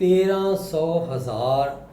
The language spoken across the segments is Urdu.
1300,000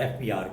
FPR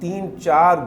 3-4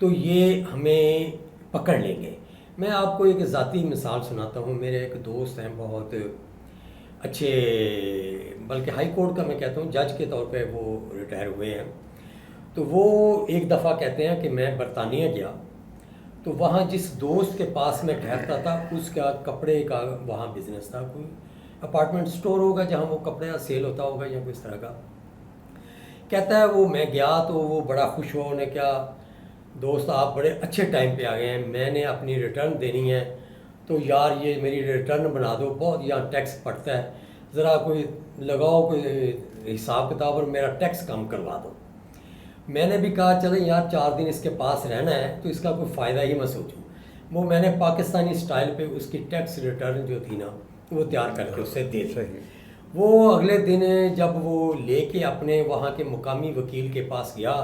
تو یہ ہمیں پکڑ لیں گے. میں آپ کو ایک ذاتی مثال سناتا ہوں. میرے ایک دوست ہیں بہت اچھے، بلکہ ہائی کورٹ کا میں کہتا ہوں جج کے طور پہ وہ ریٹائر ہوئے ہیں. تو وہ ایک دفعہ کہتے ہیں کہ میں برطانیہ گیا تو وہاں جس دوست کے پاس میں ٹھہرتا تھا اس کا کپڑے کا وہاں بزنس تھا، کوئی اپارٹمنٹ سٹور ہوگا جہاں وہ کپڑے سیل ہوتا ہوگا یا کوئی اس طرح کا. کہتا ہے وہ میں گیا تو وہ بڑا خوش ہوا، انہیں کیا دوست آپ بڑے اچھے ٹائم پہ آ گئے ہیں، میں نے اپنی ریٹرن دینی ہے تو یار یہ میری ریٹرن بنا دو، بہت یہاں ٹیکس پڑتا ہے، ذرا کوئی لگاؤ کوئی حساب کتاب اور میرا ٹیکس کم کروا دو. میں نے بھی کہا چلیں یار 4 دن اس کے پاس رہنا ہے تو اس کا کوئی فائدہ ہی میں سوچوں. وہ میں نے پاکستانی سٹائل پہ اس کی ٹیکس ریٹرن جو تھی نا وہ تیار کر کے اسے دے دی. وہ اگلے دن جب وہ لے کے اپنے وہاں کے مقامی وکیل کے پاس گیا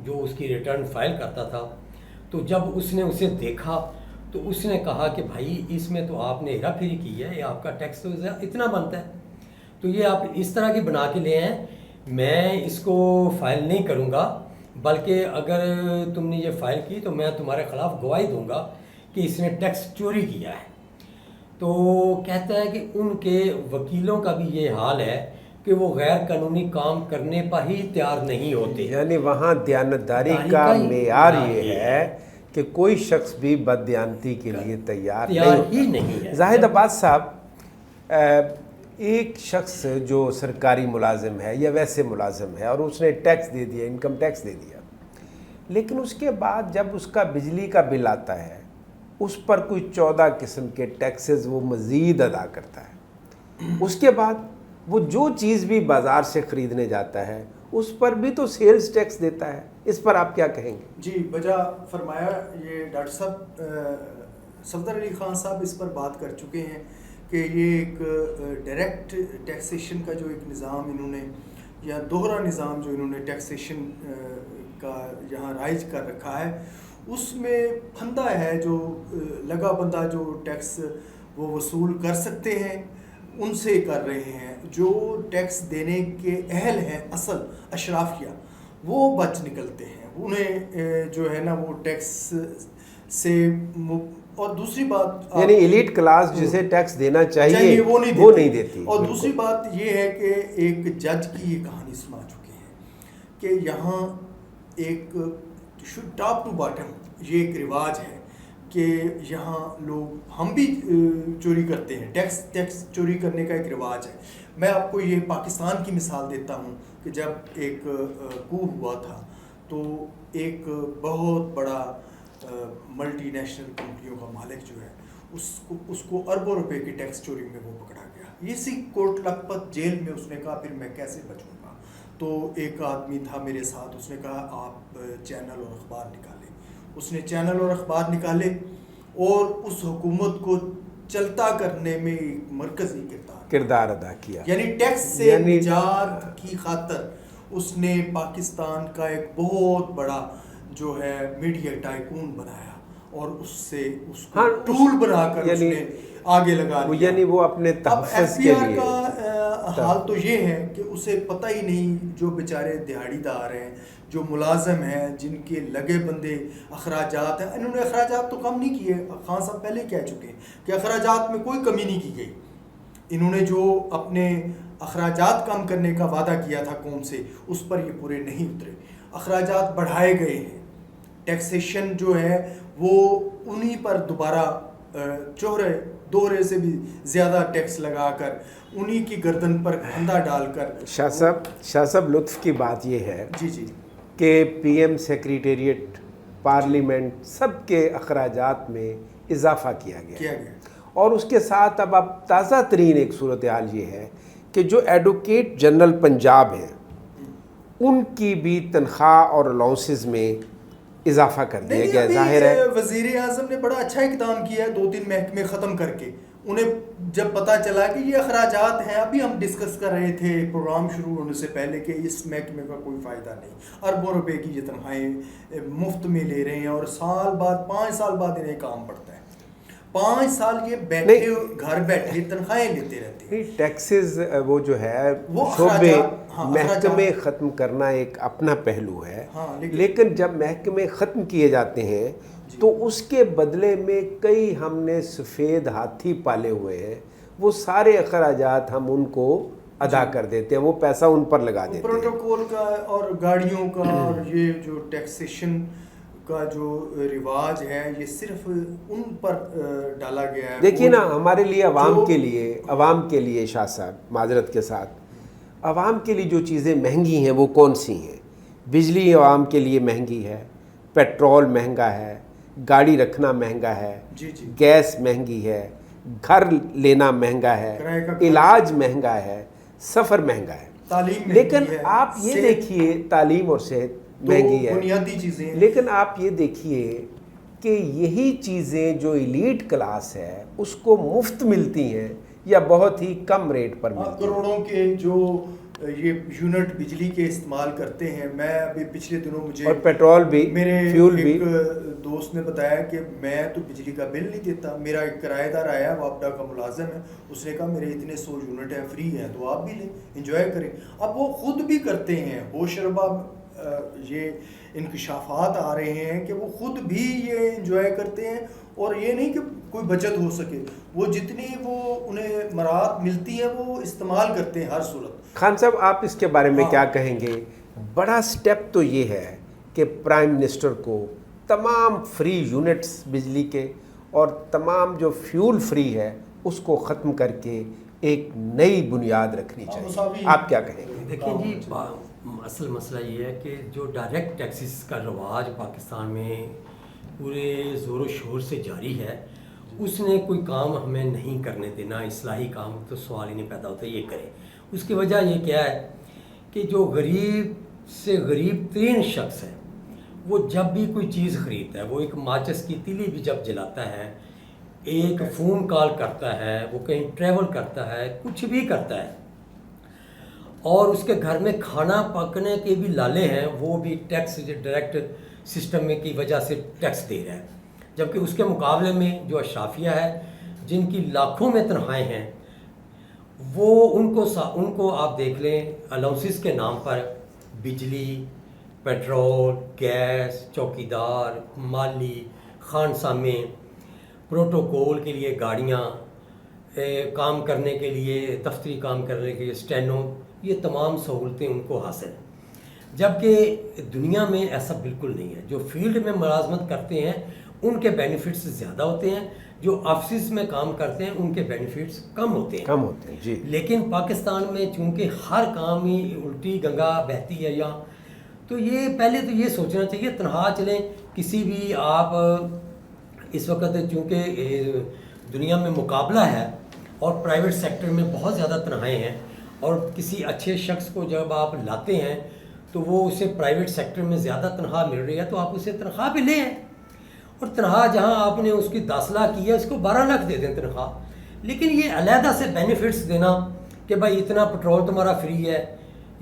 جو اس کی ریٹرن فائل کرتا تھا، تو جب اس نے اسے دیکھا تو اس نے کہا کہ بھائی اس میں تو آپ نے ہیرا پھیری کی ہے، یہ آپ کا ٹیکس تو اتنا بنتا ہے، تو یہ آپ اس طرح کی بنا کے لے آئیں، میں اس کو فائل نہیں کروں گا، بلکہ اگر تم نے یہ فائل کی تو میں تمہارے خلاف گواہی دوں گا کہ اس نے ٹیکس چوری کیا ہے. تو کہتا ہے کہ ان کے وکیلوں کا بھی یہ حال ہے کہ وہ غیر قانونی کام کرنے پر ہی تیار نہیں ہوتے. یعنی وہاں دیانتداری کا معیار یہ ہے کہ کوئی شخص بھی بددیانتی کے لیے تیار ہی نہیں ہے. زاہد عباس صاحب، ایک شخص جو سرکاری ملازم ہے یا ویسے ملازم ہے اور اس نے ٹیکس دے دیا، انکم ٹیکس دے دیا، لیکن اس کے بعد جب اس کا بجلی کا بل آتا ہے اس پر کوئی 14 قسم کے ٹیکسز وہ مزید ادا کرتا ہے. اس کے بعد وہ جو چیز بھی بازار سے خریدنے جاتا ہے اس پر بھی تو سیلز ٹیکس دیتا ہے. اس پر آپ کیا کہیں گے؟ جی بجا فرمایا. یہ ڈاکٹر صاحب صفدر علی خان صاحب اس پر بات کر چکے ہیں کہ یہ ایک ڈائریکٹ ٹیکسیشن کا جو ایک نظام انہوں نے یا دوہرا نظام جو انہوں نے ٹیکسیشن کا یہاں رائج کر رکھا ہے، اس میں پھندہ ہے جو لگا بندہ جو ٹیکس وہ وصول کر سکتے ہیں ان سے کر رہے ہیں. جو ٹیکس دینے کے اہل ہیں اصل اشرافیہ وہ بچ نکلتے ہیں، انہیں جو ہے نا وہ ٹیکس سے. اور دوسری بات یعنی ایلیٹ کلاس جسے ٹیکس دینا چاہیے وہ نہیں دیتی. اور دوسری بات یہ ہے کہ ایک جج کی یہ کہانی سنا چکے ہیں کہ یہاں ایک ٹاپ ٹو باٹم یہ ایک رواج ہے کہ یہاں لوگ ہم بھی چوری کرتے ہیں، ٹیکس چوری کرنے کا ایک رواج ہے. میں آپ کو یہ پاکستان کی مثال دیتا ہوں کہ جب ایک کو ہوا تھا تو ایک بہت بڑا ملٹی نیشنل کمپنیوں کا مالک جو ہے اس کو اربوں روپے کی ٹیکس چوری میں وہ پکڑا گیا. اسی کوٹ لکھپت جیل میں اس نے کہا پھر میں کیسے بچوں گا. تو ایک آدمی تھا میرے ساتھ، اس نے کہا آپ چینل اور اخبار نکالیں. اس نے چینل اور اخبار نکالے اور اس حکومت کو چلتا کرنے میں ایک مرکزی کردار ادا کیا. یعنی ٹیکس سے نجات کی خاطر اس نے پاکستان کا ایک بہت بڑا جو ہے میڈیا ٹائکون بنایا اور اس کو ٹول بنا کر اس نے آگے لگا دیا. یعنی وہ اپنے تحفظ کے لیے. کا حال تو یہ ہے کہ اسے پتہ ہی نہیں، جو بیچارے دہاڑی دار ہیں، جو ملازم ہیں، جن کے لگے بندے اخراجات ہیں، انہوں نے اخراجات تو کم نہیں کیے. خان صاحب پہلے کہہ چکے کہ اخراجات میں کوئی کمی نہیں کی گئی. انہوں نے جو اپنے اخراجات کم کرنے کا وعدہ کیا تھا قوم سے اس پر یہ پورے نہیں اترے. اخراجات بڑھائے گئے ہیں. ٹیکسیشن جو ہے وہ انہی پر دوبارہ دوہرے سے بھی زیادہ ٹیکس لگا کر انہی کی گردن پر پھندا ڈال کر. شاہ صاحب لطف کی بات یہ ہے جی کہ پی ایم سیکریٹریٹ، پارلیمنٹ، سب کے اخراجات میں اضافہ کیا گیا اور اس کے ساتھ اب تازہ ترین ایک صورتحال یہ ہے کہ جو ایڈوکیٹ جنرل پنجاب ہیں ان کی بھی تنخواہ اور الاؤنسز میں اضافہ کر دیا گیا. ظاہر ہے وزیر اعظم نے بڑا اچھا اقدام کیا ہے 2-3 محکمے ختم کر کے. انہیں جب پتہ چلا کہ یہ اخراجات ہیں، ابھی ہم ڈسکس کر رہے تھے پروگرام شروع ہونے سے پہلے کہ اس محکمے کا کوئی فائدہ نہیں، اربوں روپے کی یہ تنخواہیں مفت میں لے رہے ہیں اور 5 سال بعد انہیں کام پڑتا ہے. 5 سال یہ بیٹھے گھر بیٹھے تنخواہیں لیتے رہتے ہیں. ٹیکسز وہ جو ہے وہ شعبے محکمے ختم کرنا ایک اپنا پہلو ہے، ہاں، لیکن جب محکمے ختم کیے جاتے ہیں تو اس کے بدلے میں کئی ہم نے سفید ہاتھی پالے ہوئے ہیں، وہ سارے اخراجات ہم ان کو ادا کر دیتے ہیں، وہ پیسہ ان پر لگا دیتے ہیں۔ پروٹوکول کا اور گاڑیوں کا اور یہ جو ٹیکسیشن کا جو رواج ہے یہ صرف ان پر ڈالا گیا ہے۔ دیکھیے نا، ہمارے لیے عوام کے لیے شاہ صاحب معذرت کے ساتھ، عوام کے لیے جو چیزیں مہنگی ہیں وہ کون سی ہیں؟ بجلی عوام کے لیے مہنگی ہے، پیٹرول مہنگا ہے، گاڑی رکھنا مہنگا ہے، گیس مہنگی ہے، گھر لینا مہنگا ہے، علاج مہنگا ہے، سفر مہنگا ہے۔ لیکن آپ یہ دیکھیے، تعلیم اور صحت مہنگی ہے، بنیادی چیزیں، لیکن آپ یہ دیکھیے کہ یہی چیزیں جو ایلیٹ کلاس ہے اس کو مفت ملتی ہیں یا بہت ہی کم ریٹ پر ملتی ہیں۔ کروڑوں کے جو یہ یونٹ بجلی کے استعمال کرتے ہیں، میں ابھی پچھلے دنوں مجھے اور پیٹرول بھی، میرے فیول بھی، ایک دوست نے بتایا کہ میں تو بجلی کا بل نہیں دیتا، میرا ایک کرایہ دار آیا وابڈا کا ملازم ہے، اس نے کہا میرے اتنے 100 یونٹ ہیں فری ہیں تو آپ بھی لیں، انجوائے کریں۔ اب وہ خود بھی کرتے ہیں، ہوش ربا یہ انکشافات آ رہے ہیں کہ وہ خود بھی یہ انجوائے کرتے ہیں، اور یہ نہیں کہ کوئی بچت ہو سکے، وہ جتنی وہ انہیں مراحت ملتی ہیں وہ استعمال کرتے ہیں ہر صورت۔ خان صاحب آپ اس کے بارے میں کیا کہیں گے؟ بڑا سٹیپ تو یہ ہے کہ پرائم منسٹر کو تمام فری یونٹس بجلی کے اور تمام جو فیول فری ہے اس کو ختم کر کے ایک نئی بنیاد رکھنی چاہیے، آپ کیا کہیں گے؟ دیکھیں جی، اصل مسئلہ یہ ہے کہ جو ڈائریکٹ ٹیکسز کا رواج پاکستان میں پورے زور و شور سے جاری ہے، اس نے کوئی کام ہمیں نہیں کرنے دینا، اصلاحی کام تو سوال ہی نہیں پیدا ہوتا یہ کریں۔ اس کی وجہ یہ کیا ہے کہ جو غریب سے غریب ترین شخص ہے وہ جب بھی کوئی چیز خریدتا ہے، وہ ایک ماچس کی تیلی بھی جب جلاتا ہے، ایک فون کال کرتا ہے، وہ کہیں ٹریول کرتا ہے، کچھ بھی کرتا ہے، اور اس کے گھر میں کھانا پکنے کے بھی لالے ہیں، وہ بھی ٹیکس ڈائریکٹ سسٹم میں کی وجہ سے ٹیکس دے رہا ہے، جبکہ اس کے مقابلے میں جو اشرافیہ ہے جن کی لاکھوں میں تنخواہیں ہیں، وہ ان کو آپ دیکھ لیں الاؤنسز کے نام پر بجلی، پیٹرول، گیس، چوکیدار، مالی، خانسامے، پروٹوکول کے لیے گاڑیاں، کام کرنے کے لیے، دفتری کام کرنے کے لیے اسٹینو، یہ تمام سہولتیں ان کو حاصل ہیں، جبکہ دنیا میں ایسا بالکل نہیں ہے۔ جو فیلڈ میں ملازمت کرتے ہیں ان کے بینیفٹس زیادہ ہوتے ہیں، جو آفسز میں کام کرتے ہیں ان کے بینیفٹس کم ہوتے ہیں جی۔ لیکن پاکستان میں چونکہ ہر کام ہی الٹی گنگا بہتی ہے یہاں، تو یہ پہلے تو یہ سوچنا چاہیے تنہا چلیں کسی بھی آپ اس وقت چونکہ دنیا میں مقابلہ ہے اور پرائیویٹ سیکٹر میں بہت زیادہ تنہائیں ہیں، اور کسی اچھے شخص کو جب آپ لاتے ہیں تو وہ اسے پرائیویٹ سیکٹر میں زیادہ تنخواہ مل رہی ہے تو آپ اسے تنخواہ بھی لیں، اور تنخواہ جہاں آپ نے اس کی 10 لاکھ کی ہے اس کو 12 لاکھ دے دیں تنخواہ۔ لیکن یہ علیحدہ سے بینیفٹس دینا کہ بھائی اتنا پٹرول تمہارا فری ہے،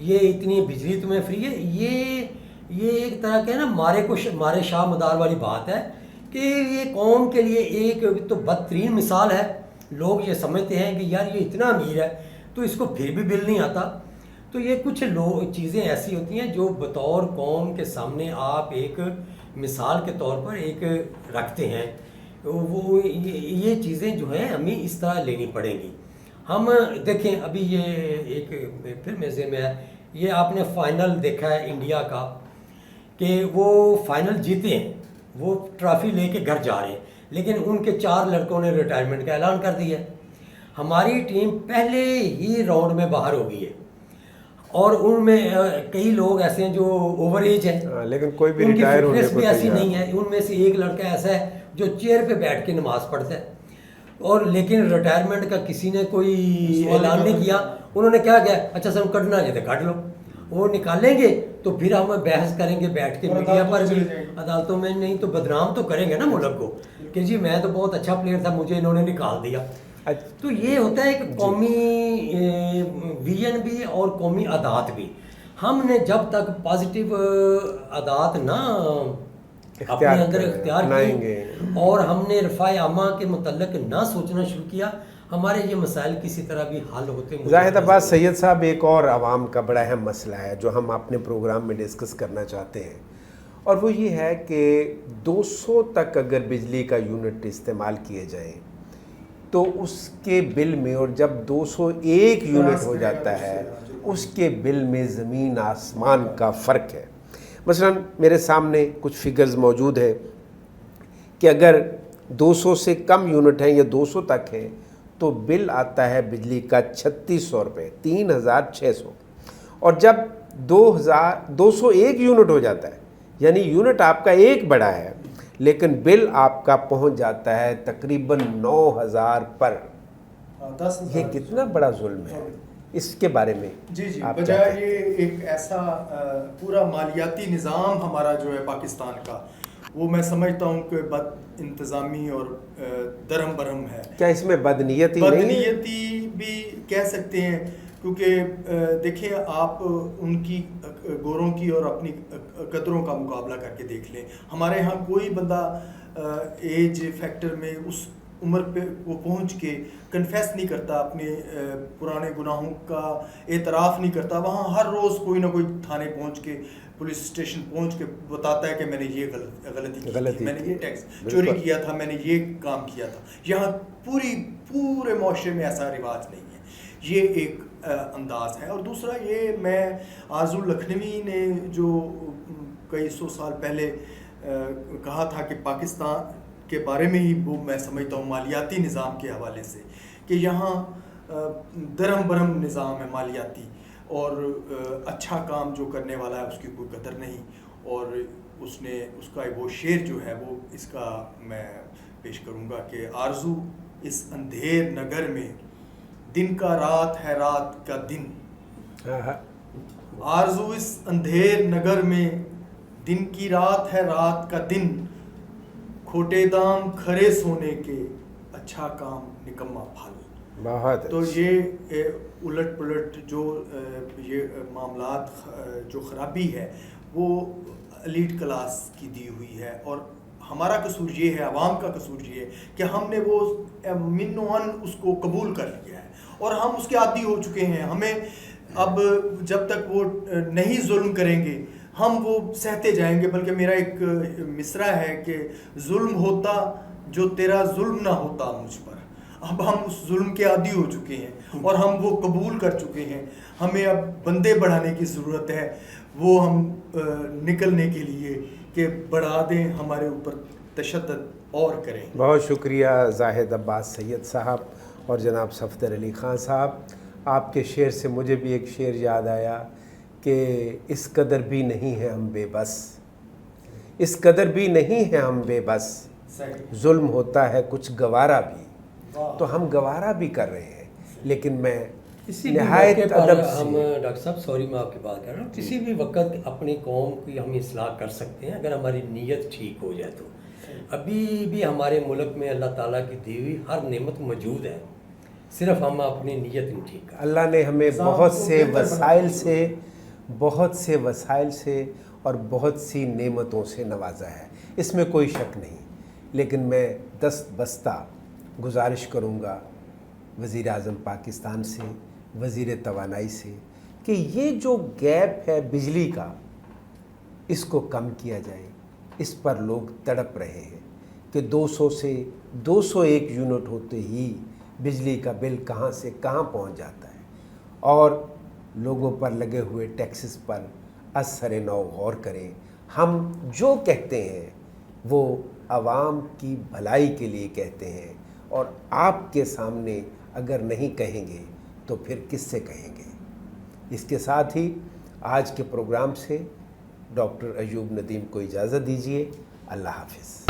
یہ اتنی بجلی تمہیں فری ہے، یہ ایک طرح کے نا مارے شاہ مدار والی بات ہے کہ یہ قوم کے لیے ایک تو بدترین مثال ہے۔ لوگ یہ سمجھتے ہیں کہ یار یہ اتنا امیر ہے تو اس کو پھر بھی بل نہیں آتا، تو یہ کچھ چیزیں ایسی ہوتی ہیں جو بطور قوم کے سامنے آپ ایک مثال کے طور پر ایک رکھتے ہیں، وہ یہ چیزیں جو ہیں ہمیں اس طرح لینی پڑیں گی۔ ہم دیکھیں ابھی یہ ایک پھر مزے میں ہے، یہ آپ نے فائنل دیکھا ہے انڈیا کا کہ وہ فائنل جیتے ہیں، وہ ٹرافی لے کے گھر جا رہے ہیں، لیکن ان کے 4 لڑکوں نے ریٹائرمنٹ کا اعلان کر دیا ہے۔ ہماری ٹیم پہلے ہی راؤنڈ میں باہر ہو گئی ہے، اور ان میں کئی لوگ ایسے ہیں جو اوور ایج ہیں، لیکن کوئی بھی ان کی ریٹائر ہونے فٹنس کو بھی ایسی تیار نہیں ہے۔ ان میں سے ایک لڑکا ایسا ہے جو چیئر پہ بیٹھ کے نماز پڑھتا ہے، اور لیکن ریٹائرمنٹ کا کسی نے کوئی اعلان نہیں کیا۔ انہوں نے کیا کیا، اچھا سر کٹنا ہے تو کٹ لو، وہ نکالیں گے تو پھر ہم بحث کریں گے بیٹھ کے میڈیا پر بھی، عدالتوں میں، نہیں تو بدنام تو کریں گے نا ملک کو کہ جی میں تو بہت اچھا پلیئر تھا مجھے انہوں نے نکال دیا۔ تو یہ ہوتا ہے کہ قومی ویژن بھی اور قومی عادات بھی، ہم نے جب تک پازیٹیو عادات نہ اپنے اندر اختیار کی اور ہم نے رفاع عامہ کے متعلق نہ سوچنا شروع کیا، ہمارے یہ مسائل کسی طرح بھی حل ہوتے ہیں. زاہد عباس سید صاحب، ایک اور عوام کا بڑا اہم مسئلہ ہے جو ہم اپنے پروگرام میں ڈسکس کرنا چاہتے ہیں، اور وہ یہ ہے کہ 200 تک اگر بجلی کا یونٹ استعمال کیے جائیں تو اس کے بل میں، اور جب 201 یونٹ ہو جاتا ہے اس کے بل میں زمین آسمان کا فرق ہے. مثلا میرے سامنے کچھ فگرز موجود ہیں کہ اگر 200 سے کم یونٹ ہیں یا 200 تک ہیں تو بل آتا ہے بجلی کا 3600 روپے، 3600. اور جب 201 یونٹ ہو جاتا ہے، یعنی یونٹ آپ کا ایک بڑا ہے لیکن بل آپ کا پہنچ جاتا ہے تقریباً 9000 پر. یہ کتنا بڑا ظلم ہے، اس کے بارے میں جی آپ بجائے یہ ایک ایسا پورا مالیاتی نظام ہمارا جو ہے پاکستان کا، وہ میں سمجھتا ہوں کہ بد انتظامی اور درہم برہم ہے. کیا اس میں بدنیتی نہیں ہے؟ بدنیتی بھی کہہ سکتے ہیں، کیونکہ دیکھیں آپ ان کی گوروں کی اور اپنی قدروں کا مقابلہ کر کے دیکھ لیں. ہمارے ہاں کوئی بندہ ایج فیکٹر میں اس عمر پہ وہ پہنچ کے کنفیس نہیں کرتا، اپنے پرانے گناہوں کا اعتراف نہیں کرتا. وہاں ہر روز کوئی نہ کوئی تھانے پہنچ کے، پولیس اسٹیشن پہنچ کے بتاتا ہے کہ میں نے یہ غلطی کی تھی، میں نے یہ ٹیکس چوری کیا تھا، میں نے یہ کام کیا تھا. یہاں پورے معاشرے میں ایسا رواج نہیں ہے. یہ ایک انداز ہے. اور دوسرا یہ، میں آرزو لکھنوی نے جو کئی سو سال پہلے کہا تھا کہ پاکستان کے بارے میں ہی، وہ میں سمجھتا ہوں مالیاتی نظام کے حوالے سے، کہ یہاں درہم برہم نظام ہے مالیاتی، اور اچھا کام جو کرنے والا ہے اس کی کوئی قدر نہیں. اور اس کا وہ شعر جو ہے وہ اس کا میں پیش کروں گا کہ آرزو اس اندھیر نگر میں دن کا رات ہے رات کا دن. آرزو اس اندھیر نگر میں دن کی رات ہے رات کا دن، کھوٹے دام کھرے سونے کے اچھا کام نکما پھل. بہت تو یہ الٹ پلٹ جو یہ معاملات جو خرابی ہے وہ ایلیٹ کلاس کی دی ہوئی ہے. اور ہمارا قصور یہ ہے، عوام کا قصور یہ ہے کہ ہم نے وہ من و عن اس کو قبول کر لیا ہے اور ہم اس کے عادی ہو چکے ہیں. ہمیں اب جب تک وہ نہیں ظلم کریں گے ہم وہ سہتے جائیں گے. بلکہ میرا ایک مصرع ہے کہ ظلم ہوتا جو تیرا ظلم نہ ہوتا مجھ پر. اب ہم اس ظلم کے عادی ہو چکے ہیں اور ہم وہ قبول کر چکے ہیں. ہمیں اب بندے بڑھانے کی ضرورت ہے، وہ ہم نکلنے کے لیے کہ بڑھا دیں ہمارے اوپر تشدد اور کریں. بہت شکریہ زاہد عباس سید صاحب اور جناب صفدر علی خان صاحب. آپ کے شعر سے مجھے بھی ایک شعر یاد آیا کہ اس قدر بھی نہیں ہے ہم بے بس، اس قدر بھی نہیں ہے ہم بے بس، ظلم ہوتا ہے کچھ گوارا بھی. تو ہم گوارا بھی کر رہے ہیں، لیکن میں نہایت ادب سے، ہم ڈاکٹر صاحب سوری میں آپ کی بات کر رہا ہوں، کسی بھی وقت اپنی قوم کی ہم اصلاح کر سکتے ہیں اگر ہماری نیت ٹھیک ہو جائے. تو ابھی بھی ہمارے ملک میں اللہ تعالیٰ کی دی ہوئی ہر نعمت موجود ہے، صرف ہم اپنی نیت نہیں ٹھیک کریں. اللہ نے ہمیں بہت سے وسائل سے اور بہت سی نعمتوں سے نوازا ہے، اس میں کوئی شک نہیں. لیکن میں دست بستہ گزارش کروں گا وزیر اعظم پاکستان سے، وزیر توانائی سے، کہ یہ جو گیپ ہے بجلی کا اس کو کم کیا جائے. اس پر لوگ تڑپ رہے ہیں کہ 200 سے 201 یونٹ ہوتے ہی بجلی کا بل کہاں سے کہاں پہنچ جاتا ہے. اور لوگوں پر لگے ہوئے ٹیکسز پر از سر نو غور کریں. ہم جو کہتے ہیں وہ عوام کی بھلائی کے لیے کہتے ہیں، اور آپ کے سامنے اگر نہیں کہیں گے تو پھر کس سے کہیں گے. اس کے ساتھ ہی آج کے پروگرام سے ڈاکٹر ایوب ندیم کو اجازت دیجیے. اللہ حافظ.